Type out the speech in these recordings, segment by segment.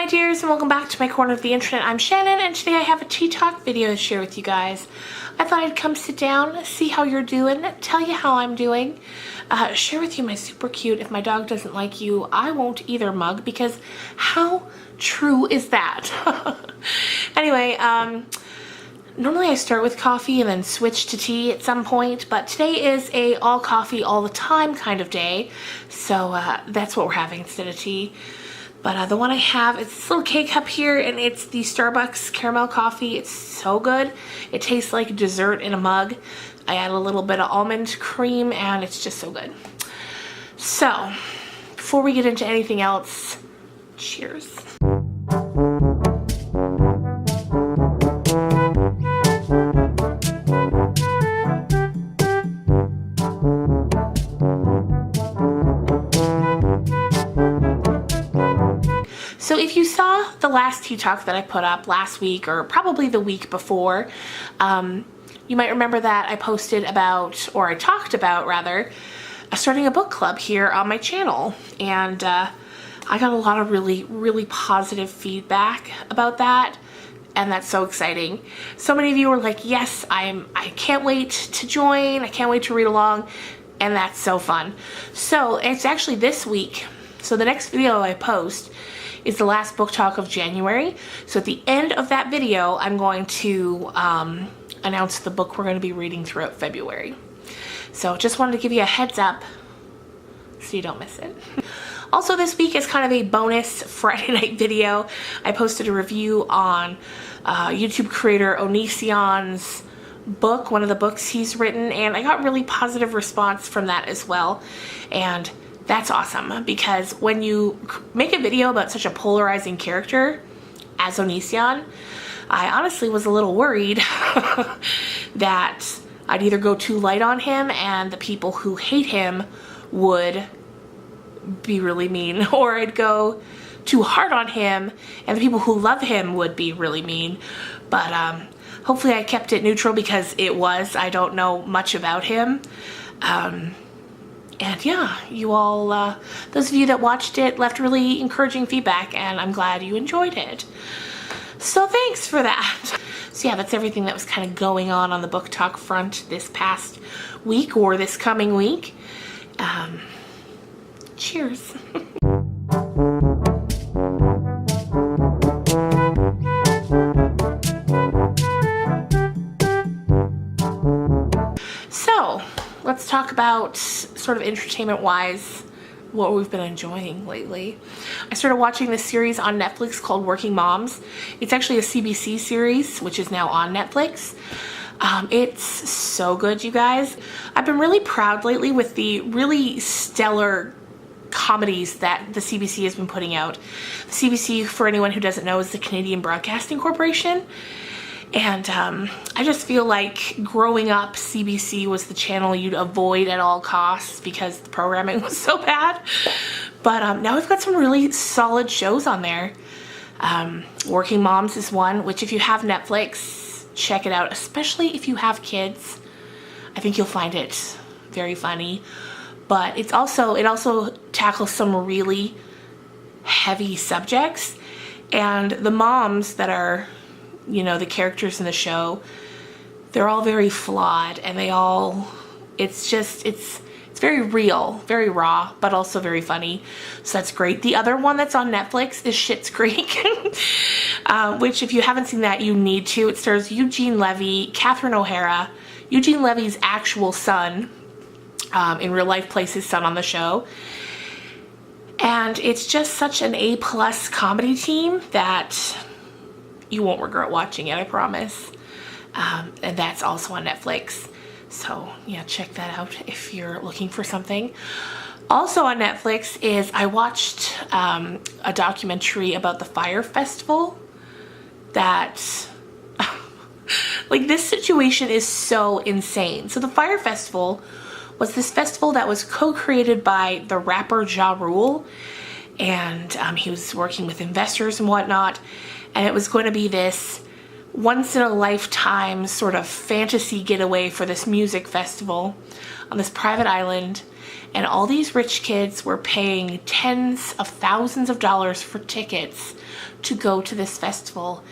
dears, and welcome back to my corner of the internet. I'm Shannon, and today I have a tea talk video to share with you guys. I thought I'd come sit down, see how you're doing, tell you how I'm doing, share with you my super cute "if my dog doesn't like you, I won't either" mug, because how true is that? Anyway, normally I start with coffee and then switch to tea at some point, but today is a all coffee all the time kind of day, so that's what we're having instead of tea. But the one I have is this little K-cup here, and it's the Starbucks caramel coffee. It's so good. It tastes like dessert in a mug. I add a little bit of almond cream, and it's just so good. So, before we get into anything else, cheers. So if you saw the last tea talk that I put up last week, or probably the week before, you might remember that I posted about, or I talked about rather, starting a book club here on my channel. And I got a lot of really positive feedback about that. And that's so exciting. So many of you were like, yes, I can't wait to join. I can't wait to read along. And that's so fun. So it's actually this week. So the next video I post is the last book talk of January. So at the end of that video, I'm going to announce the book we're going to be reading throughout February. So just wanted to give you a heads up so you don't miss it. Also this week is kind of a bonus Friday night video. I posted a review on YouTube creator Onision's book, one of the books he's written, and I got really positive response from that as well. And that's awesome, because when you make a video about such a polarizing character as Onision, I honestly was a little worried that I'd either go too light on him and the people who hate him would be really mean, or I'd go too hard on him and the people who love him would be really mean. But hopefully I kept it neutral, because I don't know much about him. And yeah, you all, those of you that watched it left really encouraging feedback, and I'm glad you enjoyed it. So thanks for that. So yeah, that's everything that was kind of going on the book talk front this past week, or this coming week. Cheers. So, let's talk about, sort of entertainment-wise, what we've been enjoying lately. I started watching this series on Netflix called Working Moms. It's actually a CBC series, which is now on Netflix. It's so good, you guys. I've been really proud lately with the really stellar comedies that the CBC has been putting out. The CBC, for anyone who doesn't know, is the Canadian Broadcasting Corporation. And I just feel like growing up, CBC was the channel you'd avoid at all costs because the programming was so bad. But now we've got some really solid shows on there. Working Moms is one, which if you have Netflix, check it out, especially if you have kids. I think you'll find it very funny. But it also tackles some really heavy subjects. And the moms that are, you know, the characters in the show, they're all very flawed, and it's very real, very raw, but also very funny. So that's great. The other one that's on Netflix is Schitt's Creek, which if you haven't seen that, you need to. It stars Eugene Levy, Catherine O'Hara. Eugene Levy's actual son, in real life, plays his son on the show. And it's just such an A+ comedy team that you won't regret watching it, I promise. And that's also on Netflix. So yeah, check that out if you're looking for something. Also on Netflix I watched a documentary about the Fyre Festival that, like, this situation is so insane. So the Fyre Festival was this festival that was co-created by the rapper Ja Rule, and he was working with investors and whatnot. And it was going to be this once-in-a-lifetime sort of fantasy getaway for this music festival on this private island. And all these rich kids were paying tens of thousands of dollars for tickets to go to this festival.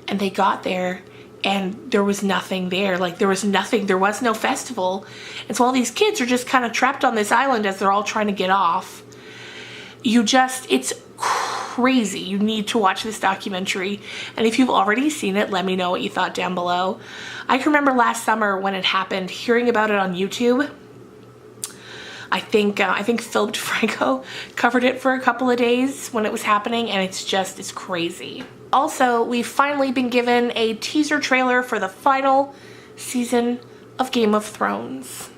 And they got there and there was nothing there. Like, there was nothing, there was no festival. And so all these kids are just kind of trapped on this island as they're all trying to get off. It's crazy. You need to watch this documentary. And if you've already seen it, let me know what you thought down below. I can remember last summer when it happened, hearing about it on YouTube. I think Phil DeFranco covered it for a couple of days when it was happening, and it's crazy. Also, we've finally been given a teaser trailer for the final season of Game of Thrones.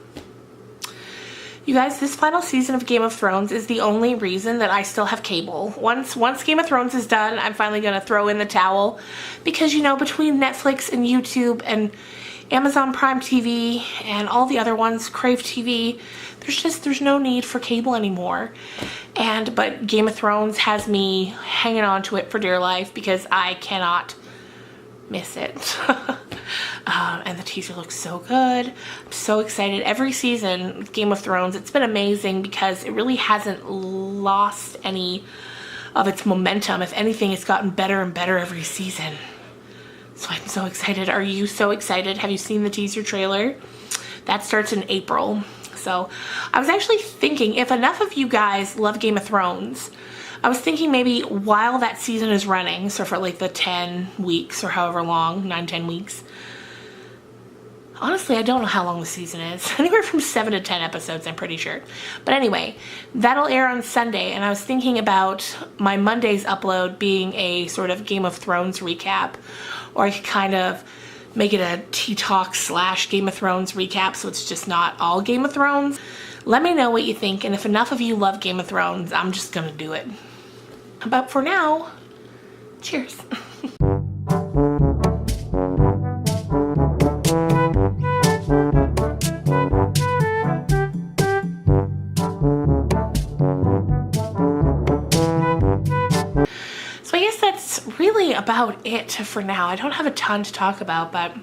You guys, this final season of Game of Thrones is the only reason that I still have cable. Once Game of Thrones is done, I'm finally going to throw in the towel, because, you know, between Netflix and YouTube and Amazon Prime TV and all the other ones, Crave TV, there's no need for cable anymore. But Game of Thrones has me hanging on to it for dear life because I cannot miss it. And the teaser looks so good. I'm so excited. Every season of Game of Thrones, it's been amazing because it really hasn't lost any of its momentum. If anything, it's gotten better and better every season. So I'm so excited. Are you so excited? Have you seen the teaser trailer? That starts in April. So I was actually thinking, if enough of you guys love Game of Thrones, I was thinking maybe while that season is running, so for like the 10 weeks or however long, 9-10 weeks. Honestly, I don't know how long the season is. Anywhere from 7 to 10 episodes, I'm pretty sure. But anyway, that'll air on Sunday, and I was thinking about my Monday's upload being a sort of Game of Thrones recap, or I could kind of make it a Tea Talk / Game of Thrones recap, so it's just not all Game of Thrones. Let me know what you think, and if enough of you love Game of Thrones, I'm just gonna do it. But for now, cheers. So I guess that's really about it for now. I don't have a ton to talk about, but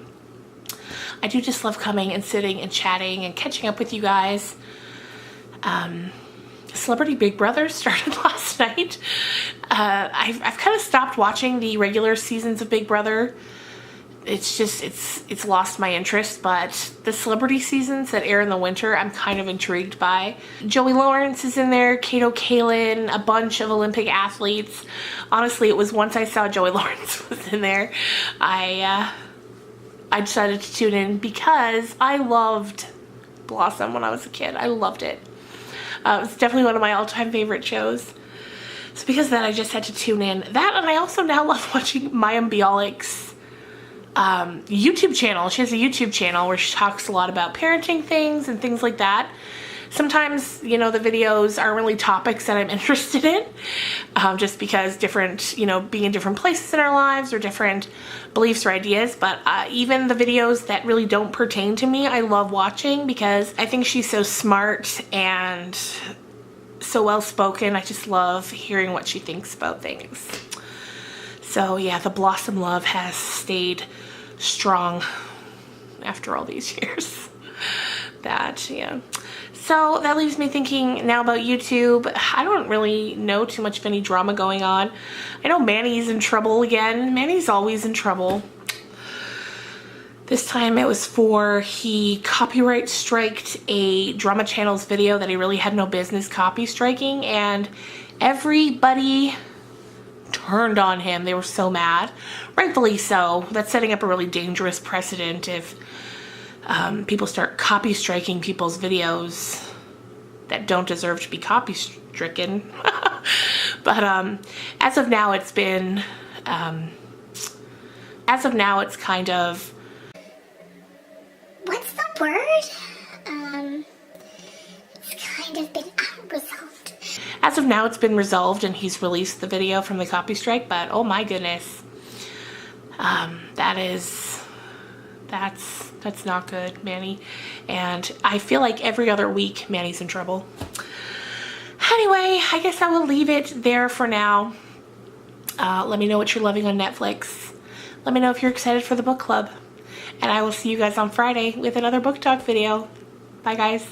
I do just love coming and sitting and chatting and catching up with you guys. Celebrity Big Brother started last night. I've kind of stopped watching the regular seasons of Big Brother. It's lost my interest, but the celebrity seasons that air in the winter, I'm kind of intrigued by. Joey Lawrence is in there, Kato Kaelin, a bunch of Olympic athletes. Honestly, it was once I saw Joey Lawrence was in there, I decided to tune in because I loved Blossom when I was a kid. I loved it. It was definitely one of my all-time favorite shows. So because of that, I just had to tune in. That, and I also now love watching Mayim Bialik's YouTube channel. She has a YouTube channel where she talks a lot about parenting things and things like that. Sometimes, you know, the videos aren't really topics that I'm interested in, just because different, you know, being in different places in our lives or different beliefs or ideas. But even the videos that really don't pertain to me, I love watching because I think she's so smart and so well spoken. I just love hearing what she thinks about things. So yeah, the Blossom love has stayed strong after all these years. Yeah. So that leaves me thinking now about YouTube. I don't really know too much of any drama going on. I know Manny's in trouble again. Manny's always in trouble. This time it was he copyright striked a Drama Channel's video that he really had no business copy striking, and everybody turned on him. They were so mad. Rightfully so. That's setting up a really dangerous precedent if people start copy striking people's videos that don't deserve to be copy stricken. But as of now, it's been it's kind of, what's the word? It's kind of been resolved. As of now, it's been resolved and he's released the video from the copy strike, but oh my goodness. That's not good, Manny. And I feel like every other week, Manny's in trouble. Anyway, I guess I will leave it there for now. Let me know what you're loving on Netflix. Let me know if you're excited for the book club. And I will see you guys on Friday with another book talk video. Bye, guys.